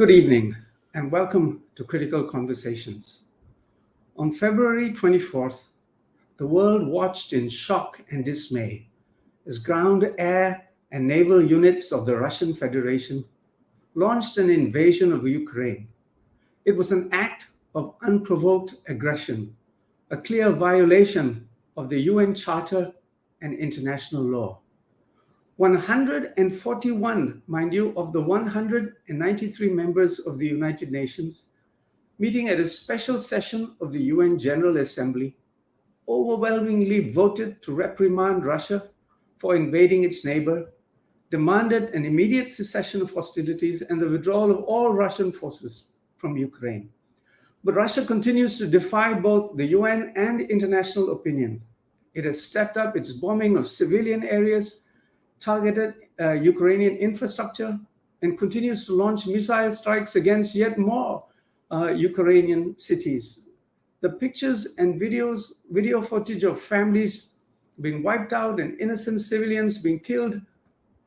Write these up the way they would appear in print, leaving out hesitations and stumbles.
Good evening and welcome to Critical Conversations. On February 24th, the world watched in shock and dismay as ground, air, and naval units of the Russian Federation launched an invasion of Ukraine. It was an act of unprovoked aggression, a clear violation of the UN Charter and international law. 141, mind you, of the 193 members of the United Nations, meeting at a special session of the UN General Assembly, overwhelmingly voted to reprimand Russia for invading its neighbor, demanded an immediate cessation of hostilities and the withdrawal of all Russian forces from Ukraine. But Russia continues to defy both the UN and international opinion. It has stepped up its bombing of civilian areas, targeted Ukrainian infrastructure, and continues to launch missile strikes against yet more Ukrainian cities. The pictures and video footage of families being wiped out and innocent civilians being killed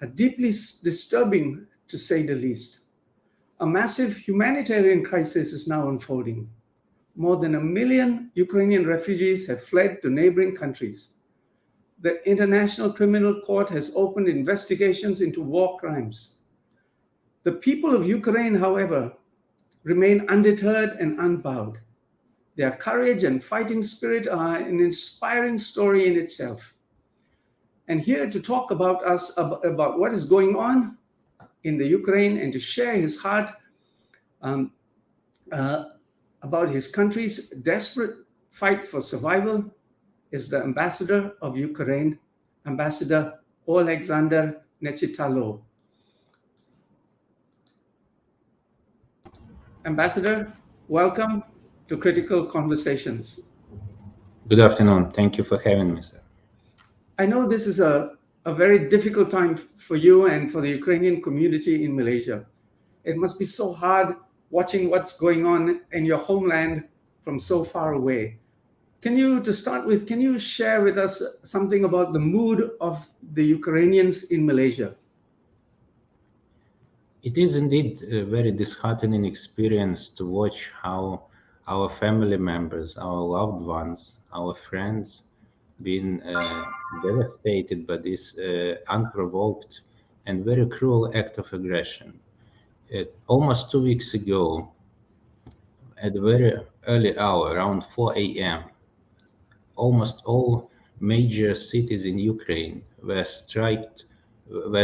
are deeply disturbing, to say the least. A massive humanitarian crisis is now unfolding. More than 1 million Ukrainian refugees have fled to neighboring countries. The International Criminal Court has opened investigations into war crimes. The people of Ukraine, however, remain undeterred and unbowed. Their courage and fighting spirit are an inspiring story in itself. And here to talk about what is going on in the Ukraine and to share his heart about his country's desperate fight for survival is the ambassador of Ukraine, Ambassador Alexander Nechitalo. Ambassador, welcome to Critical Conversations. Good afternoon. Thank you for having me, sir. I know this is a very difficult time for you and for the Ukrainian community in Malaysia. It must be so hard watching what's going on in your homeland from so far away. Can you share with us something about the mood of the Ukrainians in Malaysia? It is indeed a very disheartening experience to watch how our family members, our loved ones, our friends being devastated by this unprovoked and very cruel act of aggression. Almost 2 weeks ago, at a very early hour, around 4 a.m., almost all major cities in Ukraine were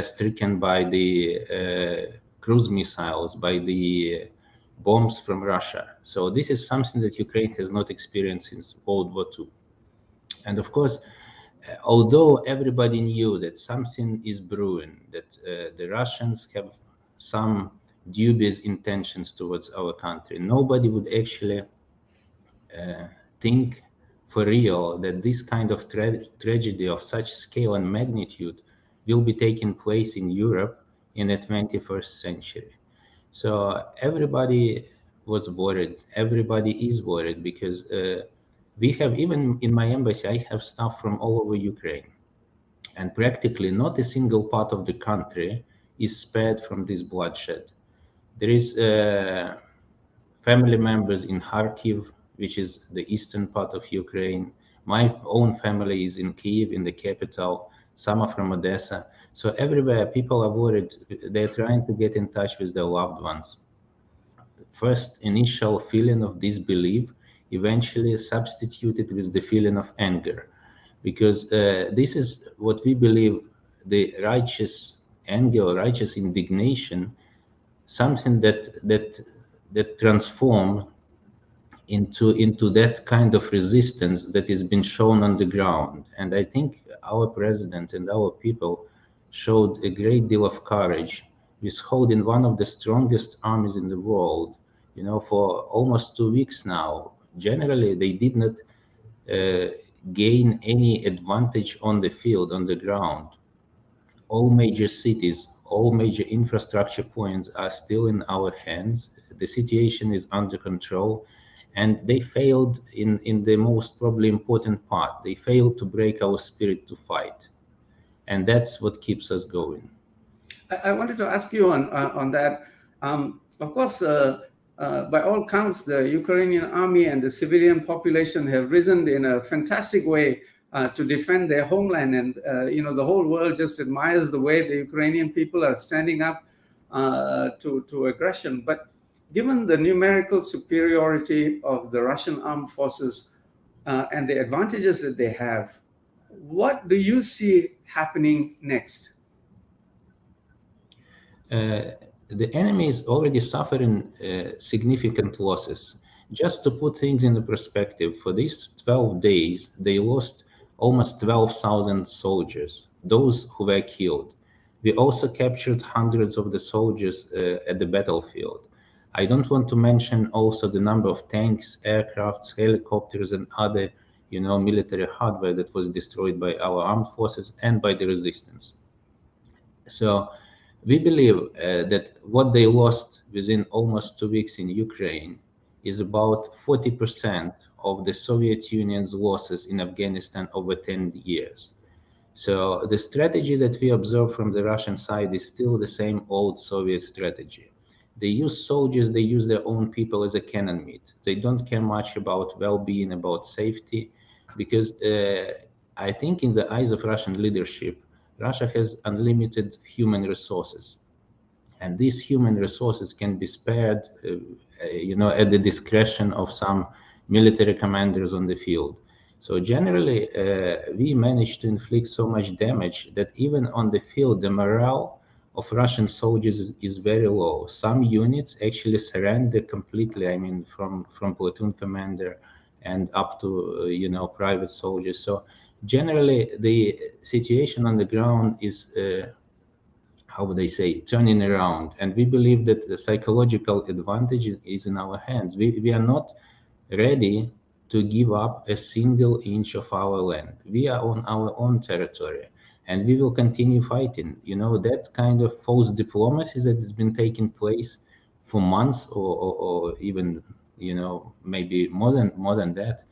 stricken by the cruise missiles, by the bombs from Russia. So this is something that Ukraine has not experienced since World War II. And of course, although everybody knew that something is brewing, that the Russians have some dubious intentions towards our country, nobody would actually think for real that this kind of tragedy of such scale and magnitude will be taking place in Europe in the 21st century. So everybody was worried. Everybody is worried because we have, even in my embassy, I have staff from all over Ukraine. And practically not a single part of the country is spared from this bloodshed. There is family members in Kharkiv, which is the eastern part of Ukraine. My own family is in Kyiv, in the capital. Some are from Odessa. So everywhere people are worried. They're trying to get in touch with their loved ones. First initial feeling of disbelief eventually substituted with the feeling of anger, because this is what we believe, the righteous anger or righteous indignation, something that transforms into that kind of resistance that is being shown on the ground. And I think our president and our people showed a great deal of courage with holding one of the strongest armies in the world, for almost 2 weeks now. Generally, they did not gain any advantage on the field, on the ground. All major cities, all major infrastructure points are still in our hands. The situation is under control. And they failed in the most probably important part. They failed to break our spirit to fight. And that's what keeps us going. I wanted to ask you on that. Of course, by all counts, the Ukrainian army and the civilian population have risen in a fantastic way to defend their homeland. And, the whole world just admires the way the Ukrainian people are standing up to aggression. But given the numerical superiority of the Russian armed forces and the advantages that they have, what do you see happening next? The enemy is already suffering significant losses. Just to put things into perspective, for these 12 days, they lost almost 12,000 soldiers, those who were killed. We also captured hundreds of the soldiers at the battlefield. I don't want to mention also the number of tanks, aircrafts, helicopters, and other, military hardware that was destroyed by our armed forces and by the resistance. So we believe that what they lost within almost 2 weeks in Ukraine is about 40% of the Soviet Union's losses in Afghanistan over 10 years. So the strategy that we observe from the Russian side is still the same old Soviet strategy. They use soldiers, they use their own people as a cannon meat. They don't care much about well-being, about safety, because I think in the eyes of Russian leadership, Russia has unlimited human resources, and these human resources can be spared, at the discretion of some military commanders on the field. So generally, we managed to inflict so much damage that even on the field, the morale of Russian soldiers is very low. Some units actually surrender completely. I mean, from platoon commander and up to private soldiers. So generally, the situation on the ground is, how would I say, turning around. And we believe that the psychological advantage is in our hands. We are not ready to give up a single inch of our land. We are on our own territory, and we will continue fighting. That kind of false diplomacy that has been taking place for months or even, maybe more than that.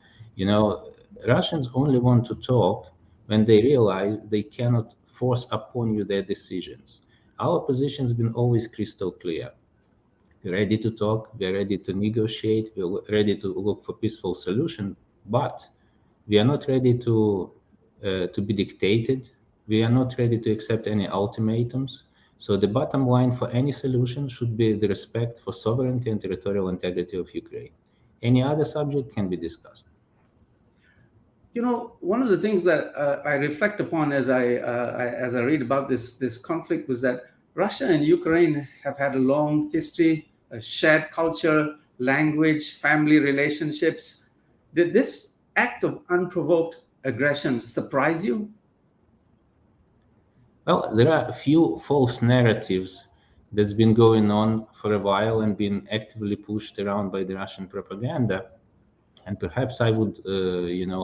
Russians only want to talk when they realize they cannot force upon you their decisions. Our position has been always crystal clear. We're ready to talk, we're ready to negotiate, we're ready to look for peaceful solution, but we are not ready to be dictated. We are not ready to accept any ultimatums. So the bottom line for any solution should be the respect for sovereignty and territorial integrity of Ukraine. Any other subject can be discussed. One of the things that I reflect upon as I read about this conflict was that Russia and Ukraine have had a long history, a shared culture, language, family relationships. Did this act of unprovoked aggression surprise you? Well, there are a few false narratives that's been going on for a while and been actively pushed around by the Russian propaganda. And perhaps I would,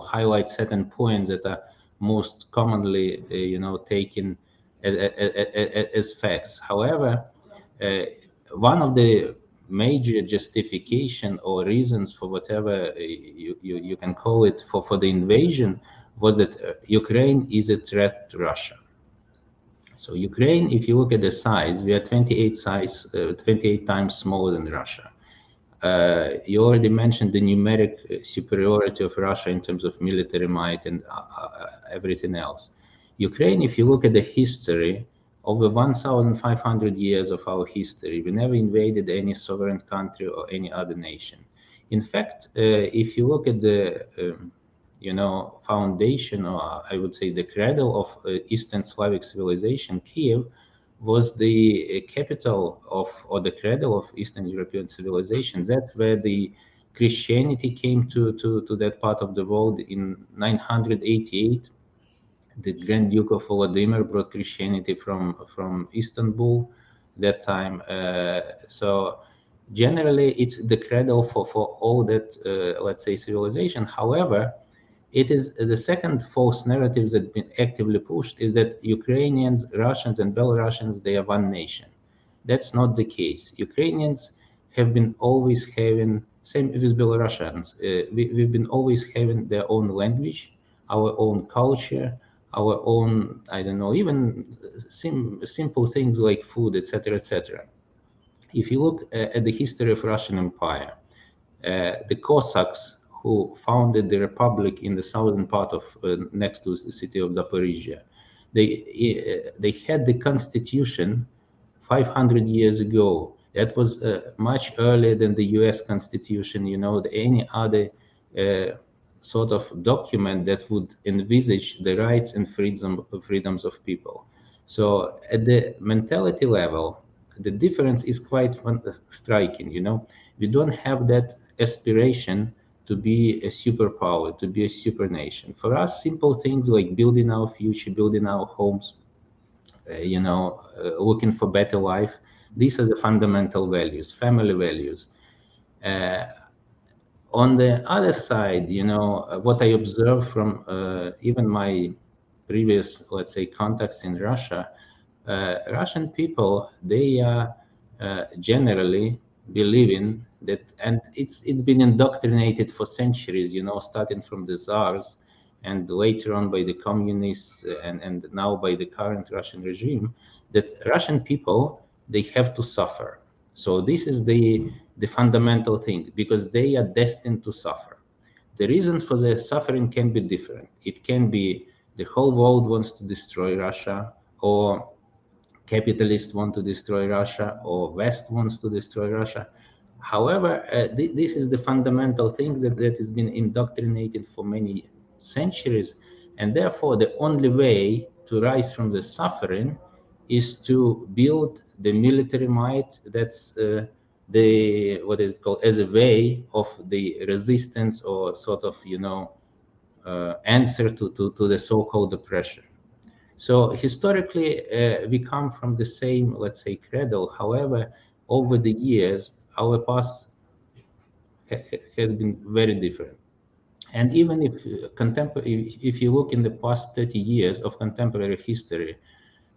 highlight certain points that are most commonly, taken as facts. However, one of the major justification or reasons for whatever you can call it for the invasion was that Ukraine is a threat to Russia. So Ukraine, if you look at the size, we are 28 times smaller than Russia. You already mentioned the numeric superiority of Russia in terms of military might and everything else. Ukraine, if you look at the history, over 1,500 years of our history, we never invaded any sovereign country or any other nation. In fact, if you look at the foundation, or I would say the cradle of Eastern Slavic civilization, Kiev was the capital of, or the cradle of Eastern European civilization. That's where the Christianity came to that part of the world in 988. The Grand Duke of Vladimir brought Christianity from Istanbul that time. So generally, it's the cradle for all that, let's say, civilization. However, it is the second false narrative that's been actively pushed is that Ukrainians, Russians, and Belarusians, they are one nation. That's not the case. Ukrainians have been always having, same with Belarusians, we've been always having their own language, our own culture, our own, I don't know, even simple things like food, etc., etc. If you look at the history of Russian Empire, the Cossacks who founded the republic in the southern part of next to the city of Zaporizhia, they had the constitution 500 years ago. That was much earlier than the US Constitution, any other sort of document that would envisage the rights and freedoms of people. So at the mentality level, the difference is quite striking. We don't have that aspiration to be a superpower, to be a super nation. For us, simple things like building our future, building our homes, looking for better life, these are the fundamental values, family values. On the other side, what I observe from even my previous, let's say, contacts in Russia, Russian people, they are generally believing that, and it's been indoctrinated for centuries, starting from the Tsars and later on by the communists and now by the current Russian regime, that Russian people, they have to suffer. So this is the fundamental thing, because they are destined to suffer. The reasons for their suffering can be different. It can be the whole world wants to destroy Russia, or capitalists want to destroy Russia, or West wants to destroy Russia. However, this is the fundamental thing that has been indoctrinated for many centuries, and therefore the only way to rise from the suffering is to build the military might. That's the what is it called, as a way of the resistance, or sort of answer to the so-called oppression. So historically, we come from the same, let's say, cradle. However, over the years, our past has been very different. And even if you look in the past 30 years of contemporary history,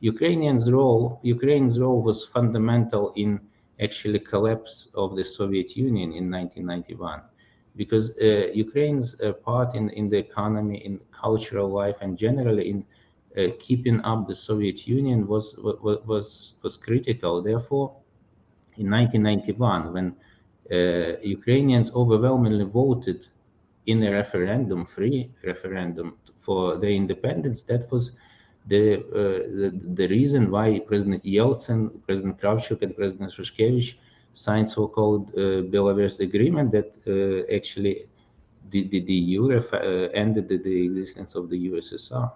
Ukraine's role was fundamental in actually collapse of the Soviet Union in 1991, because Ukraine's part in the economy, in cultural life, and generally in keeping up the Soviet Union was critical. Therefore, in 1991, when Ukrainians overwhelmingly voted in a free referendum for their independence, that was the reason why President Yeltsin, President Kravchuk, and President Shushkevich signed so-called Belarus agreement that actually the EU ended the existence of the USSR.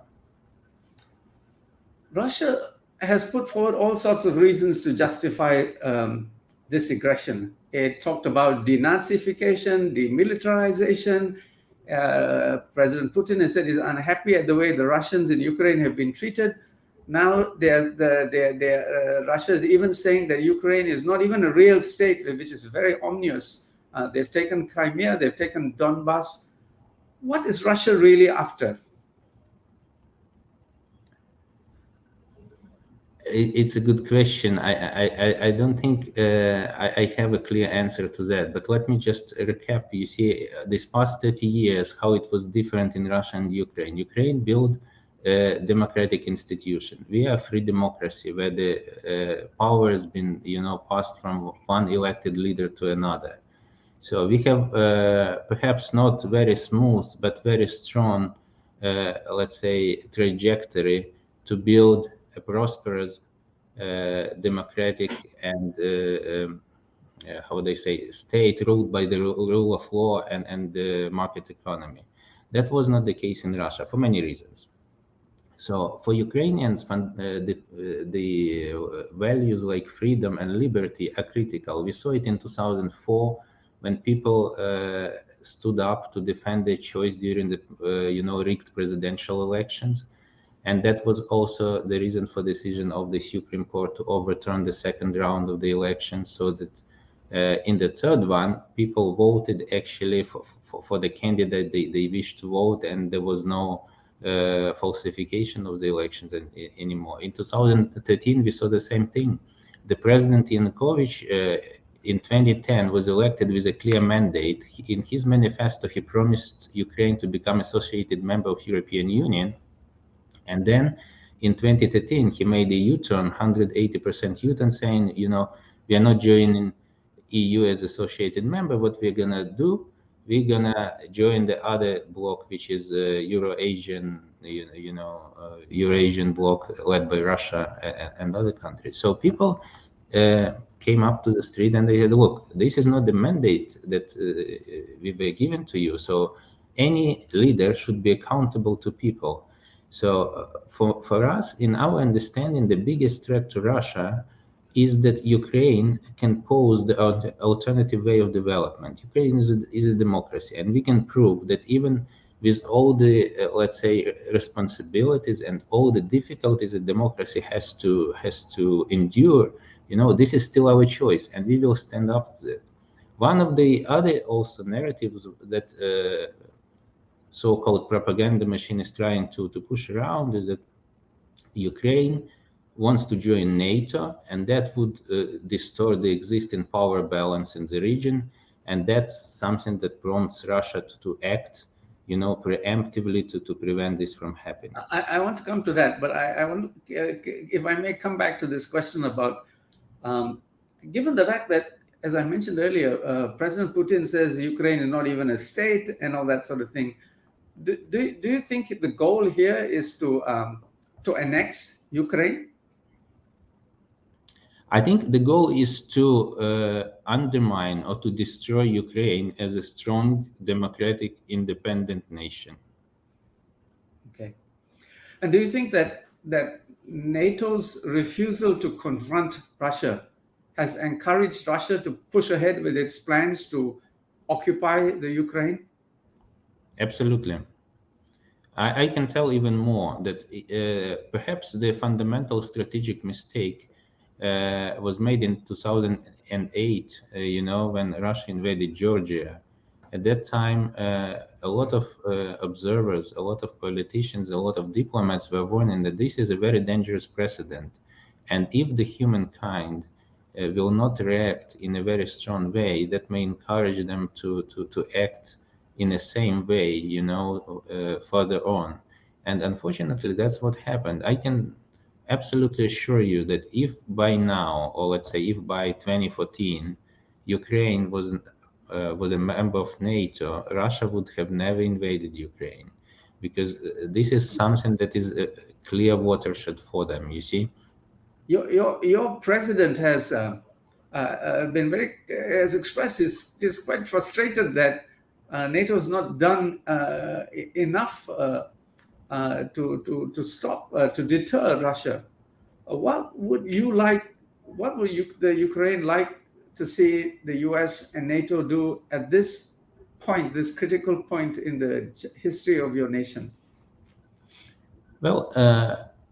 Russia has put forward all sorts of reasons to justify this aggression. It talked about denazification, demilitarization. President Putin has said he's unhappy at the way the Russians in Ukraine have been treated. Now, Russia is even saying that Ukraine is not even a real state, which is very ominous. They've taken Crimea, they've taken Donbass. What is Russia really after? It's a good question. I don't think I have a clear answer to that. But let me just recap. You see, this past 30 years, how it was different in Russia and Ukraine. Ukraine built a democratic institution. We are a free democracy where the power has been, passed from one elected leader to another. So we have perhaps not very smooth, but very strong, let's say, trajectory to build a prosperous, democratic, and how they say, state ruled by the rule of law and the market economy. That was not the case in Russia for many reasons. So for Ukrainians, the values like freedom and liberty are critical. We saw it in 2004 when people stood up to defend their choice during the rigged presidential elections. And that was also the reason for decision of the Supreme Court to overturn the second round of the election, so that in the third one, people voted actually for the candidate they wished to vote, and there was no falsification of the elections anymore. In 2013, we saw the same thing. The president Yanukovych in 2010 was elected with a clear mandate. In his manifesto, he promised Ukraine to become associated member of European Union. And then in 2013, he made a U-turn, 180% U-turn, saying, we are not joining EU as associated member. What we're gonna do, we're gonna join the other bloc, which is Euro-Asian, Eurasian bloc led by Russia and other countries. So people came up to the street and they said, look, this is not the mandate that we were given to you. So any leader should be accountable to people. So for us, in our understanding, the biggest threat to Russia is that Ukraine can pose the alternative way of development. Ukraine is a democracy, and we can prove that even with all the, let's say, responsibilities and all the difficulties that democracy has to endure, this is still our choice, and we will stand up to it. One of the other also narratives that so-called propaganda machine is trying to push around is that Ukraine wants to join NATO, and that would distort the existing power balance in the region, and that's something that prompts Russia to act, preemptively to prevent this from happening. I want to come to that, but I want, if I may come back to this question about, given the fact that, as I mentioned earlier, President Putin says Ukraine is not even a state and all that sort of thing. Do you think the goal here is to annex Ukraine? I think the goal is to undermine or to destroy Ukraine as a strong, democratic, independent nation. Okay. And do you think that NATO's refusal to confront Russia has encouraged Russia to push ahead with its plans to occupy the Ukraine? Absolutely. I can tell even more that perhaps the fundamental strategic mistake was made in 2008, when Russia invaded Georgia. At that time, a lot of observers, a lot of politicians, a lot of diplomats were warning that this is a very dangerous precedent. And if the humankind will not react in a very strong way, that may encourage them to act in the same way, further on. And unfortunately, that's what happened. I can absolutely assure you that if by now, or let's say if by 2014, Ukraine was a member of NATO, Russia would have never invaded Ukraine, because this is something that is a clear watershed for them. You see, your president has been has expressed is quite frustrated that NATO has not done enough to stop, to deter Russia. What would the Ukraine like to see the US and NATO do at this point, this critical point in the history of your nation? Well,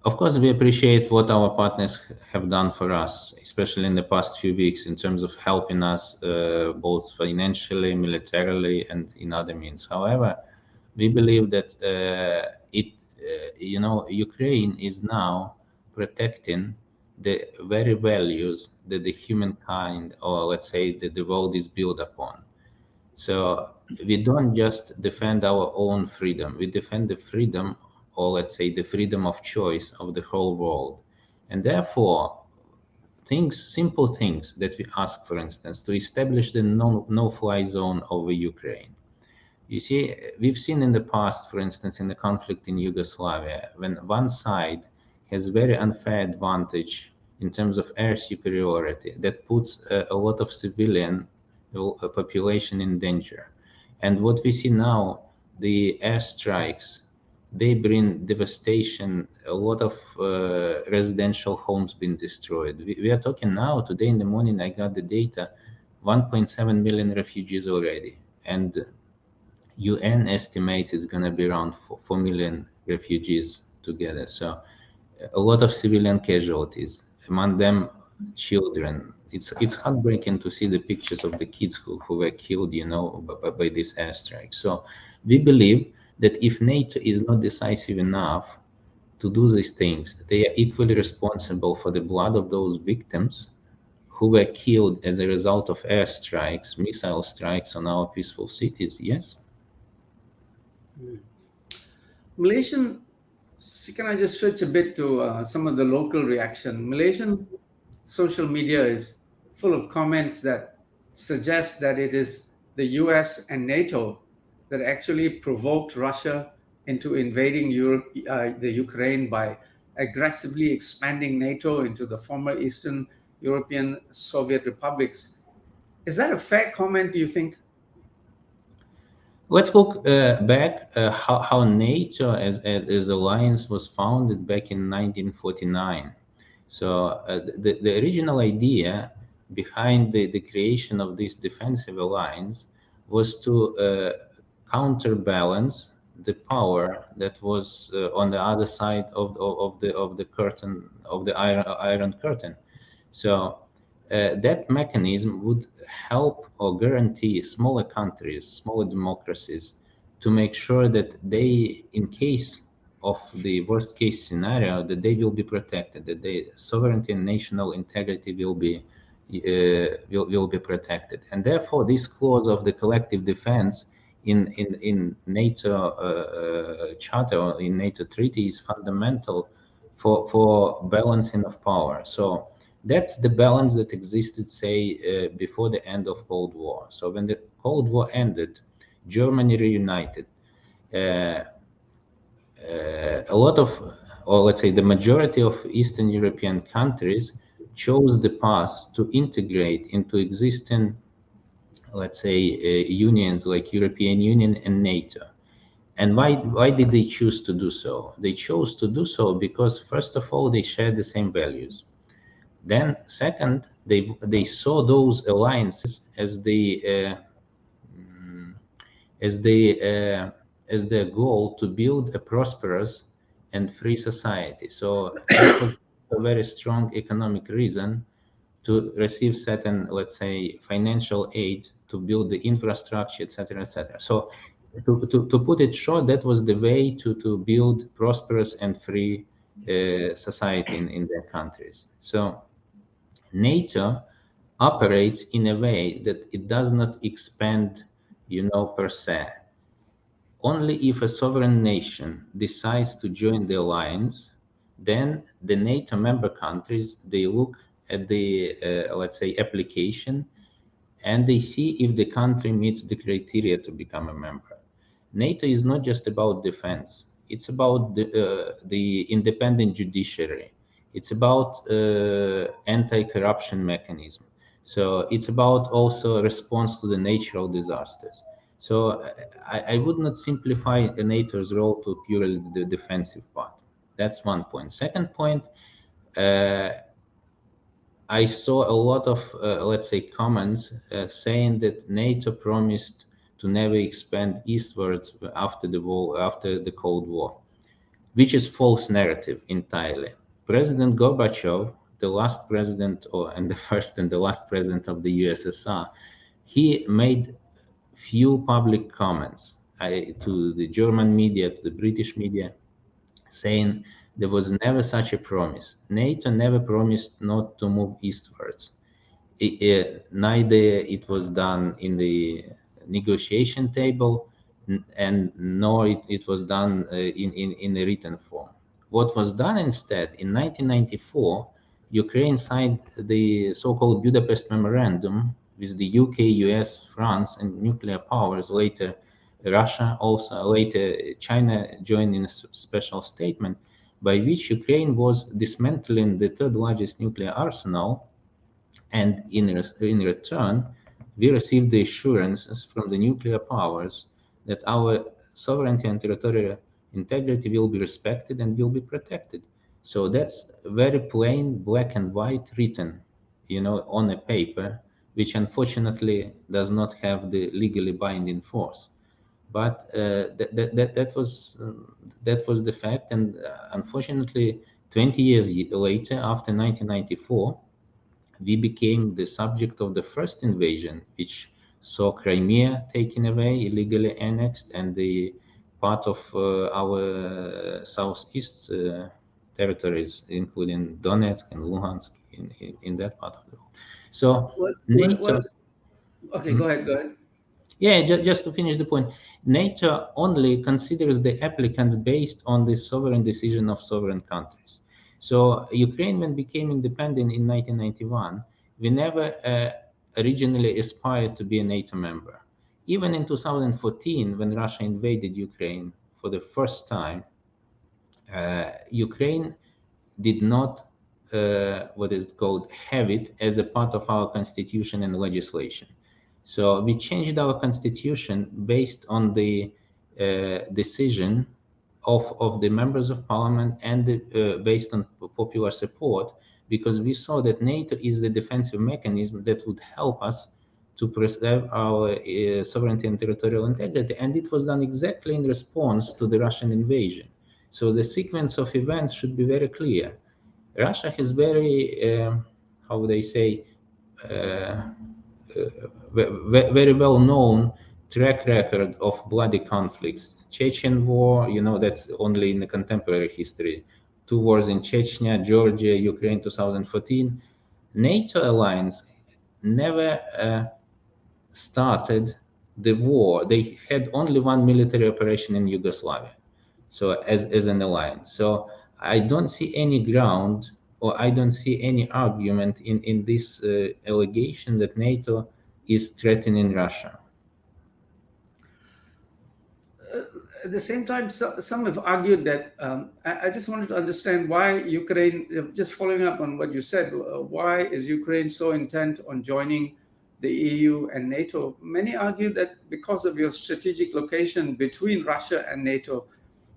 of course, we appreciate what our partners have done for us, especially in the past few weeks, in terms of helping us both financially, militarily, and in other means. However, we believe that Ukraine is now protecting the very values that the humankind, or let's say that the world, is built upon. So we don't just defend our own freedom, we defend the freedom, or let's say the freedom of choice of the whole world. And therefore, simple things that we ask, for instance, to establish the no-fly zone over Ukraine. You see, we've seen in the past, for instance, in the conflict in Yugoslavia, when one side has very unfair advantage in terms of air superiority, that puts a lot of civilian population in danger. And what we see now, the airstrikes, they bring devastation, a lot of residential homes being destroyed. We are talking now, today in the morning, I got the data, 1.7 million refugees already. And UN estimates it's going to be around 4 million refugees together. So a lot of civilian casualties, among them children. It's heartbreaking to see the pictures of the kids who were killed, by this airstrike. So we believe that if NATO is not decisive enough to do these things, they are equally responsible for the blood of those victims who were killed as a result of airstrikes, missile strikes on our peaceful cities. Yes. Malaysian, can I just switch a bit to some of the local reaction? Malaysian social media is full of comments that suggest that it is the US and NATO that actually provoked Russia into invading the Ukraine by aggressively expanding NATO into the former Eastern European Soviet republics. Is that a fair comment, do you think? Let's look back how NATO as alliance was founded back in 1949. So the original idea behind the creation of this defensive alliance was to counterbalance the power that was on the other side of the curtain, of the iron curtain. So that mechanism would help or guarantee smaller countries, smaller democracies, to make sure that they, in case of the worst case scenario, that they will be protected, that their sovereignty and national integrity will be protected. And therefore, this clause of the collective defense in NATO charter or in NATO treaty is fundamental for balancing of power. So that's the balance that existed, say, before the end of Cold War. So when the Cold War ended, Germany reunited. A lot of, or let's say the majority of Eastern European countries chose the path to integrate into existing, let's say, unions like European Union and NATO. And why did they choose to do so? They chose to do so because, first of all, they share the same values. Then, second, they saw those alliances as their goal to build a prosperous and free society. So that was a very strong economic reason to receive certain, let's say, financial aid to build the infrastructure, etc., etc. So to put it short, that was the way to build prosperous and free society in their countries. So NATO operates in a way that it does not expand, per se. Only if a sovereign nation decides to join the alliance, then the NATO member countries, they look at the, let's say, application, and they see if the country meets the criteria to become a member. NATO is not just about defense. It's about the independent judiciary. It's about anti-corruption mechanism. So it's about also response to the natural disasters. So I would not simplify NATO's role to purely the defensive part. That's one point. Second point, I saw a lot of, let's say, comments saying that NATO promised to never expand eastwards after the war, after the Cold War, which is false narrative entirely. President Gorbachev, the last president, and the first and the last president of the USSR, he made few public comments to the German media, to the British media, saying there was never such a promise. NATO never promised not to move eastwards. Neither it was done in the negotiation table, and nor it was done in a written form. What was done instead, in 1994, Ukraine signed the so-called Budapest Memorandum with the UK, US, France, and nuclear powers. Later, Russia, also later China joined in a special statement by which Ukraine was dismantling the third largest nuclear arsenal, and in return, we received the assurances from the nuclear powers that our sovereignty and territorial integrity will be respected and will be protected. So that's very plain, black and white, written, on a paper, which unfortunately does not have the legally binding force. But that was the fact, and unfortunately, 20 years later, after 1994, we became the subject of the first invasion, which saw Crimea taken away, illegally annexed, and the part of our southeast territories, including Donetsk and Luhansk, in that part of the world. So NATO. Okay, go ahead. Yeah, just to finish the point, NATO only considers the applicants based on the sovereign decision of sovereign countries. So Ukraine, when became independent in 1991, we never originally aspired to be a NATO member. Even in 2014, when Russia invaded Ukraine for the first time, Ukraine did not, what is called, have it as a part of our constitution and legislation. So we changed our constitution based on the decision of the members of parliament and based on popular support, because we saw that NATO is the defensive mechanism that would help us to preserve our sovereignty and territorial integrity. And it was done exactly in response to the Russian invasion. So the sequence of events should be very clear. Russia has very, how would I say, very well known track record of bloody conflicts. Chechen war, that's only in the contemporary history. 2 wars in Chechnya, Georgia, Ukraine, 2014. NATO alliance never started the war. They had only one military operation in Yugoslavia, so as an alliance. So I don't see any ground, or I don't see any argument in this allegation that NATO is threatening Russia. At the same time, some have argued that I just wanted to understand why Ukraine, just following up on what you said, why is Ukraine so intent on joining the EU and NATO? Many argue that because of your strategic location between Russia and NATO,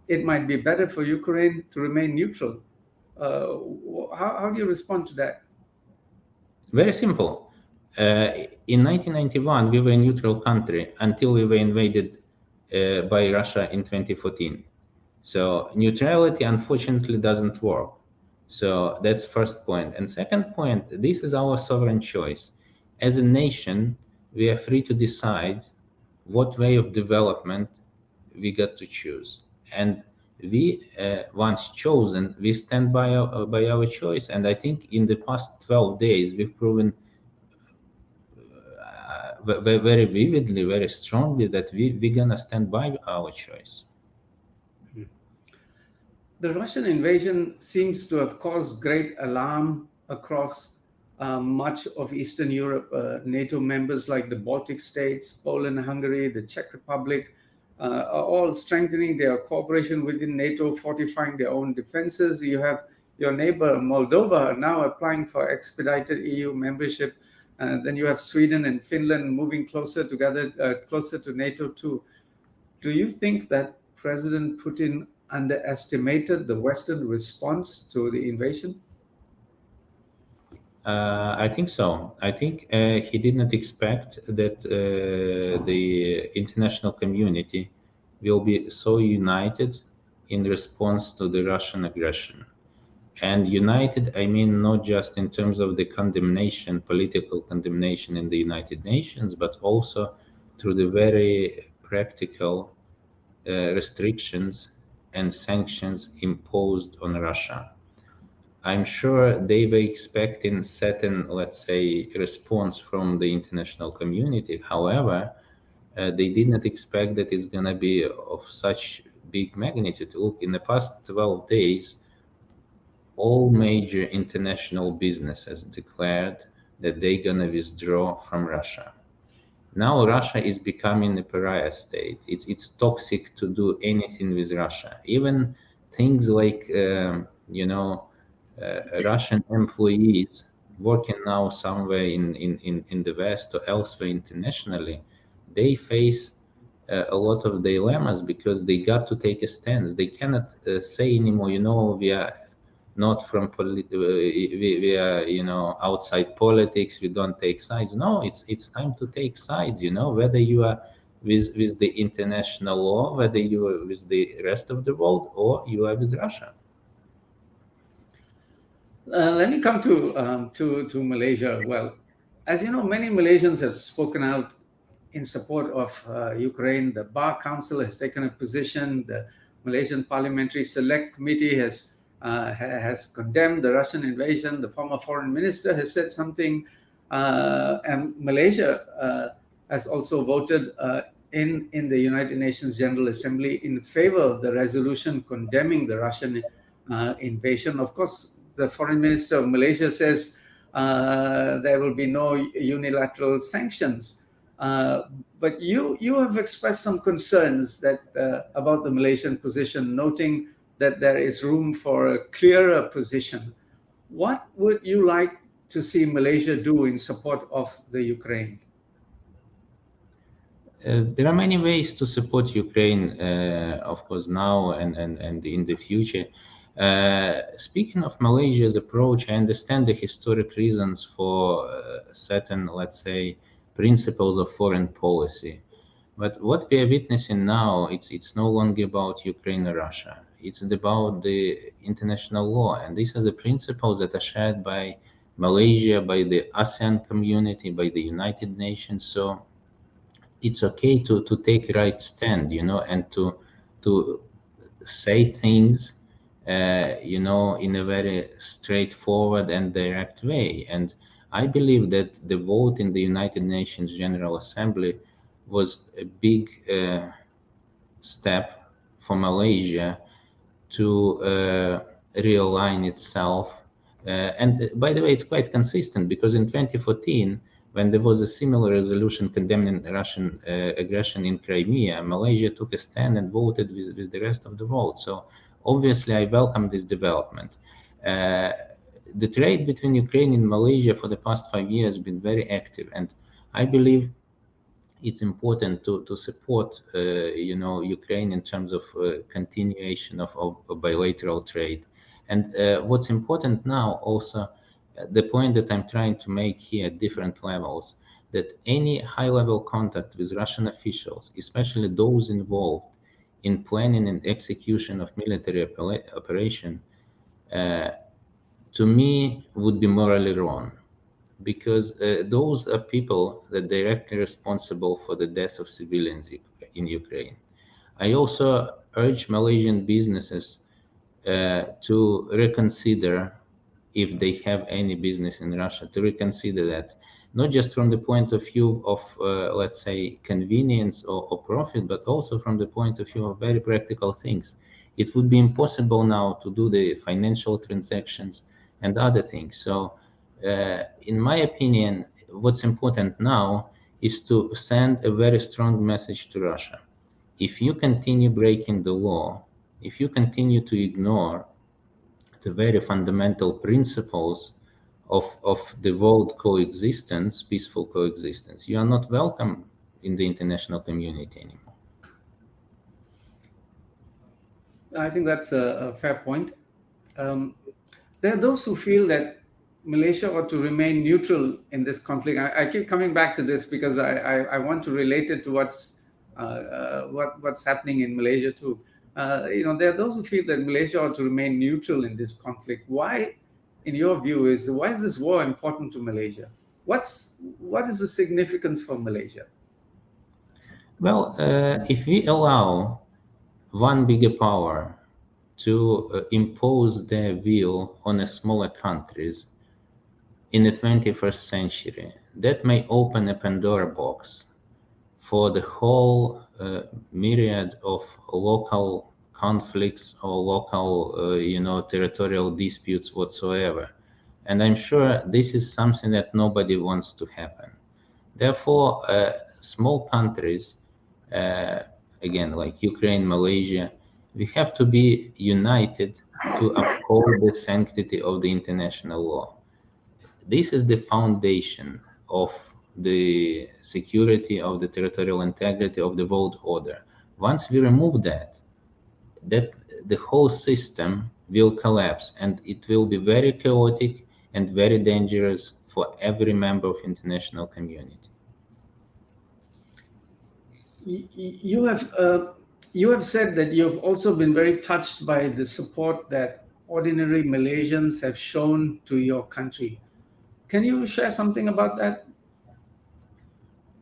it might be better for Ukraine to remain neutral. How do you respond to that? Very simple. In 1991, we were a neutral country until we were invaded by Russia in 2014. So neutrality, unfortunately, doesn't work. So that's first point. And second point, this is our sovereign choice. As a nation, we are free to decide what way of development we got to choose. And we, once chosen, we stand by our choice. And I think in the past 12 days, we've proven very vividly, very strongly that we're gonna stand by our choice. The Russian invasion seems to have caused great alarm across much of Eastern Europe. NATO members like the Baltic states, Poland, Hungary, the Czech Republic are all strengthening their cooperation within NATO, fortifying their own defenses. You have your neighbor Moldova now applying for expedited EU membership. Then you have Sweden and Finland moving closer together, closer to NATO too. Do you think that President Putin underestimated the Western response to the invasion? I think so. I think he did not expect that the international community will be so united in response to the Russian aggression. And united, I mean, not just in terms of the condemnation, political condemnation in the United Nations, but also through the very practical restrictions and sanctions imposed on Russia. I'm sure they were expecting certain, let's say, response from the international community. However, they did not expect that it's going to be of such big magnitude. Look, in the past 12 days, all major international businesses declared that they're going to withdraw from Russia. Now Russia is becoming a pariah state. It's toxic to do anything with Russia. Even things like, Russian employees working now somewhere in the West or elsewhere internationally, they face a lot of dilemmas because they got to take a stance. They cannot say anymore, we are not from we are outside politics, we don't take sides. No, it's time to take sides, whether you are with the international law, whether you are with the rest of the world, or you are with Russia. Let me come to Malaysia. Well, as you know, many Malaysians have spoken out in support of Ukraine. The Bar Council has taken a position. The Malaysian Parliamentary Select Committee has condemned the Russian invasion. The former foreign minister has said something, and Malaysia has also voted in the United Nations General Assembly in favor of the resolution condemning the Russian invasion. Of course, the foreign minister of Malaysia says there will be no unilateral sanctions. But you have expressed some concerns that about the Malaysian position, noting that there is room for a clearer position. What would you like to see Malaysia do in support of the Ukraine? There are many ways to support Ukraine, of course, now and in the future. Speaking of Malaysia's approach, I understand the historic reasons for certain, let's say, principles of foreign policy. But what we are witnessing now, it's no longer about Ukraine or Russia. It's about the international law, and these are the principles that are shared by Malaysia, by the ASEAN community, by the United Nations. So it's okay to take right stand, and to say things, in a very straightforward and direct way. And I believe that the vote in the United Nations General Assembly was a big step for Malaysia to realign itself. And by the way, it's quite consistent, because in 2014, when there was a similar resolution condemning Russian aggression in Crimea, Malaysia took a stand and voted with the rest of the world. So obviously, I welcome this development. The trade between Ukraine and Malaysia for the past 5 years has been very active, and I believe it's important to support, Ukraine in terms of continuation of bilateral trade. And what's important now also, the point that I'm trying to make here at different levels, that any high-level contact with Russian officials, especially those involved in planning and execution of military operation, to me would be morally wrong, because those are people that are directly responsible for the death of civilians in Ukraine. I also urge Malaysian businesses to reconsider, if they have any business in Russia, to reconsider that, not just from the point of view of, let's say, convenience or profit, but also from the point of view of very practical things. It would be impossible now to do the financial transactions and other things. So, in my opinion, what's important now is to send a very strong message to Russia. If you continue breaking the law, if you continue to ignore the very fundamental principles of the world coexistence, peaceful coexistence, you are not welcome in the international community anymore. I think that's a fair point. There are those who feel that Malaysia ought to remain neutral in this conflict. I keep coming back to this because I want to relate it to what's happening in Malaysia too. There are those who feel that Malaysia ought to remain neutral in this conflict. Why, in your view, why is this war important to Malaysia? What is the significance for Malaysia? Well, if we allow one bigger power to impose their will on a smaller countries in the 21st century, that may open a Pandora box for the whole myriad of local conflicts or local, territorial disputes whatsoever. And I'm sure this is something that nobody wants to happen. Therefore, small countries, again, like Ukraine, Malaysia, we have to be united to uphold the sanctity of the international law. This is the foundation of the security, of the territorial integrity, of the world order. Once we remove that the whole system will collapse, and it will be very chaotic and very dangerous for every member of international community. You have said that you have also been very touched by the support that ordinary Malaysians have shown to your country. Can you share something about that?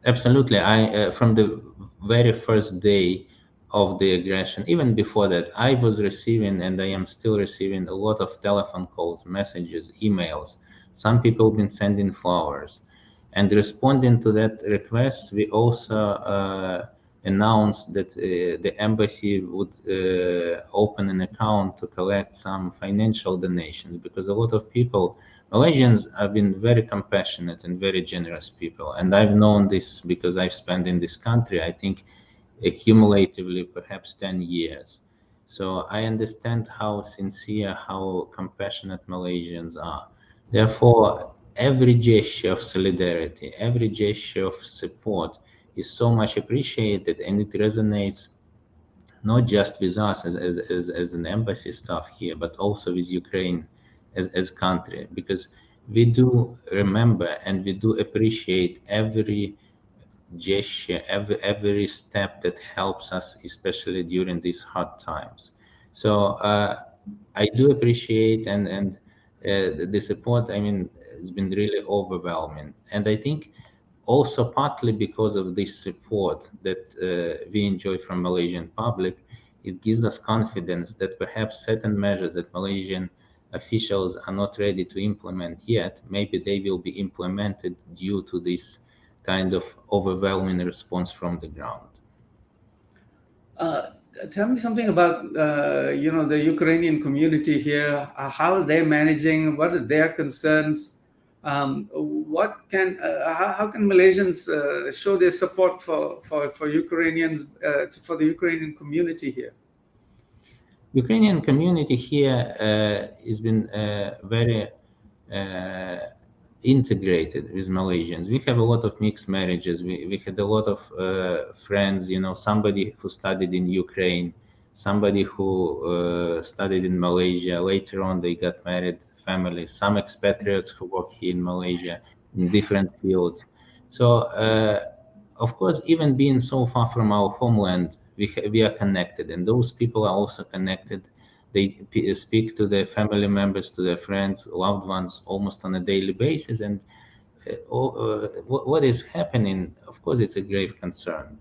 Absolutely. I from the very first day of the aggression, even before that, I was receiving, and I am still receiving, a lot of telephone calls, messages, emails. Some people have been sending flowers. And responding to that request, we also announced that the embassy would open an account to collect some financial donations, because a lot of people Malaysians have been very compassionate and very generous people, and I've known this because I've spent in this country, I think, cumulatively perhaps 10 years. So I understand how sincere, how compassionate Malaysians are. Therefore, every gesture of solidarity, every gesture of support is so much appreciated, and it resonates not just with us as an embassy staff here, but also with Ukraine as country, because we do remember and we do appreciate every gesture, every step that helps us, especially during these hard times. So I do appreciate and the support. I mean, it's been really overwhelming, and I think also partly because of this support that we enjoy from Malaysian public, it gives us confidence that perhaps certain measures that Malaysian officials are not ready to implement yet, maybe they will be implemented due to this kind of overwhelming response from the ground. Uh, Tell me something about the Ukrainian community here. How are they managing? What are their concerns? How can Malaysians show their support for Ukrainians, for the Ukrainian community here? Ukrainian community here has been very uh, integrated with Malaysians. We have a lot of mixed marriages. We had a lot of friends, somebody who studied in Ukraine, somebody who studied in Malaysia. Later on, they got married, families, some expatriates who work here in Malaysia in different fields. So, of course, even being so far from our homeland, we are connected, and those people are also connected. They speak to their family members, to their friends, loved ones, almost on a daily basis. And what is happening, of course, it's a grave concern.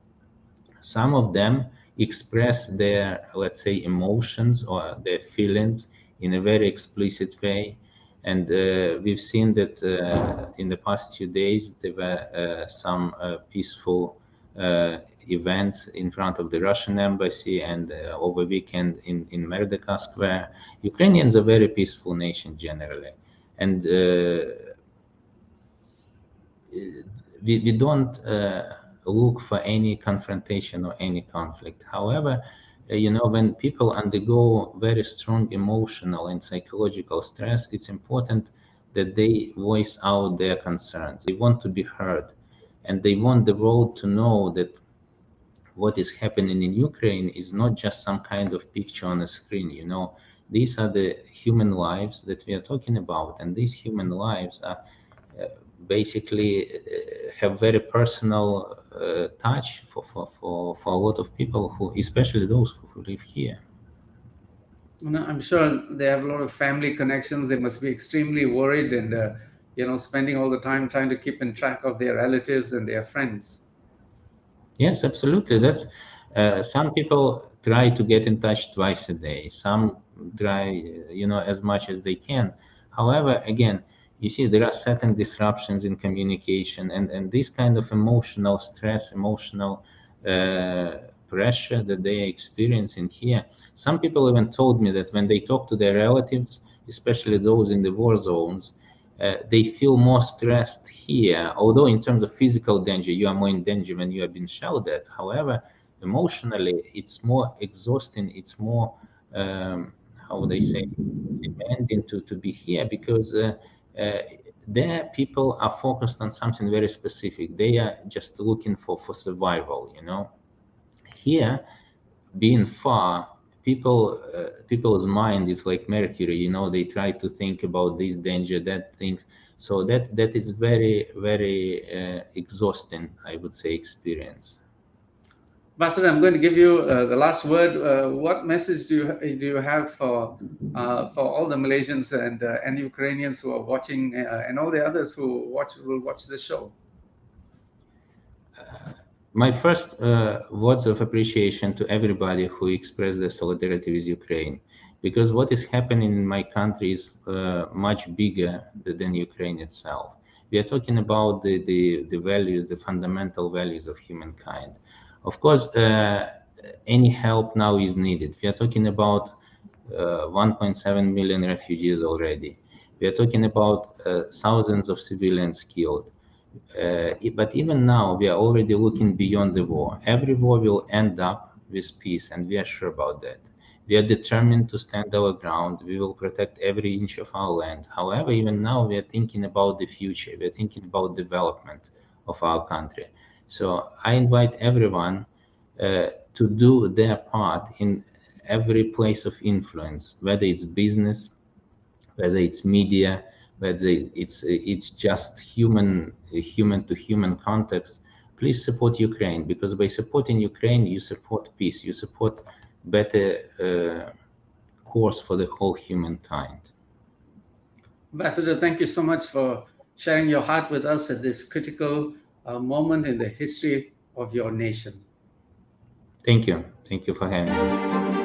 Some of them express their, let's say, emotions or their feelings in a very explicit way. And we've seen that in the past few days, there were some peaceful events in front of the Russian embassy, and over weekend in Merdeka Square. Ukrainians are a very peaceful nation generally. And we don't look for any confrontation or any conflict. However, when people undergo very strong emotional and psychological stress, it's important that they voice out their concerns. They want to be heard, and they want the world to know that what is happening in Ukraine is not just some kind of picture on a screen. These are the human lives that we are talking about, and these human lives are basically have very personal touch for a lot of people, who, especially those who live here. I'm sure they have a lot of family connections. They must be extremely worried and spending all the time trying to keep in track of their relatives and their friends. Yes, absolutely. That's some people try to get in touch twice a day. Some try, as much as they can. However, again, you see, there are certain disruptions in communication, and this kind of emotional stress, emotional pressure that they are experiencing here. Some people even told me that when they talk to their relatives, especially those in the war zones, they feel more stressed here. Although in terms of physical danger, you are more in danger when you have been shelled at. However, emotionally, it's more exhausting. It's more, how would I say, demanding to be here, because there people are focused on something very specific. They are just looking for survival. Here, being far, people's mind is like mercury. They try to think about this danger, that things. So that is very, very exhausting, I would say, experience. Ambassador, I'm going to give you the last word. What message do you have for all the Malaysians and Ukrainians who are watching, and all the others who will watch the show? My first words of appreciation to everybody who expressed their solidarity with Ukraine, because what is happening in my country is much bigger than Ukraine itself. We are talking about the values, the fundamental values of humankind. Of course, any help now is needed. We are talking about 1.7 million refugees already. We are talking about thousands of civilians killed. But even now, we are already looking beyond the war. Every war will end up with peace, and we are sure about that. We are determined to stand our ground. We will protect every inch of our land. However, even now, we are thinking about the future. We are thinking about development of our country. So I invite everyone to do their part in every place of influence, whether it's business, whether it's media, whether it's just human to human context. Please support Ukraine, because by supporting Ukraine, you support peace, you support better course for the whole humankind. Ambassador, thank you so much for sharing your heart with us at this critical moment in the history of your nation. Thank you for having me.